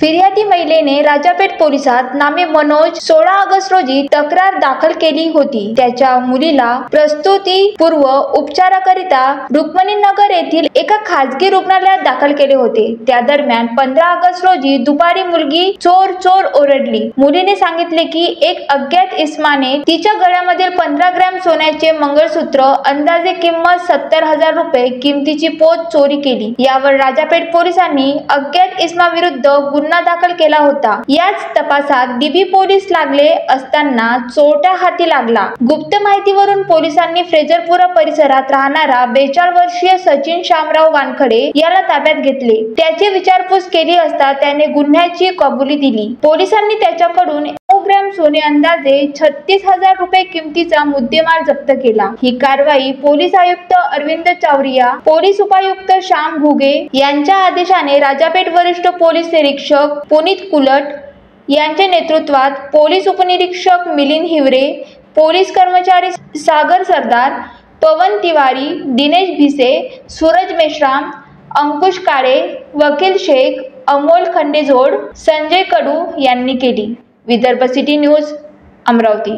फिर्यादी महिलेने राजापेठ पोलिसात नामे मनोज 16 ऑगस्ट रोजी तक्रार दाखल केली होती। त्याच्या मुलीला प्रसूतीपूर्व उपचाराकरिता रुक्मिणीनगर येथील एका खासगी रुग्णालयात दाखल केले होते। त्या दरम्यान 15 ऑगस्ट रोजी दुपारी मुलगी चोर चोर ओरडली। मुलीने सांगितले की एक अज्ञात इसमाने तिच्या गळ्यामधील 15 ग्रॅम सोन्याचे मंगळसूत्र अंदाजे किंमत 70,000 रुपये किमतीची पोत चोरी केली। यावर राजापेठ पोलिसांनी अज्ञात इसमाविरुद्ध गुन्हा दाखल केला होता। याच तपासात डीबी पोलीस लागले असताना चोरटा हाती लागला। गुप्त माहितीवरून पोलिसांनी फ्रेजरपुरा परिसरात राहणारा 42 वर्षीय सचिन शामराव वानखडे याला ताब्यात घेतले। त्याची विचारपूस केली असता त्याने गुन्ह्याची कबुली दिली। पोलिसांनी त्याच्याकडून 9 ग्रॅम सोने अंदाजे 36,000 रुपये किमतीचा मुद्देमाल जप्त केला। ही कारवाई पोलीस आयुक्त अरविंद चावरिया, पोलीस उपायुक्त श्याम घुगे यांच्या आदेशाने राजापेठ वरिष्ठ पोलीस निरीक्षक पुनीत कुलट यांच्या नेतृत्वात पोलीस उपनिरीक्षक मिलिंद हिवरे, पोलीस कर्मचारी सागर सरदार, पवन तिवारी, दिनेश भिसे, सूरज मेश्राम, अंकुश काळे, वकील शेख, अमोल खंडेजोड, संजय कडू यांनी केली। Vidarbha city news, Amravati.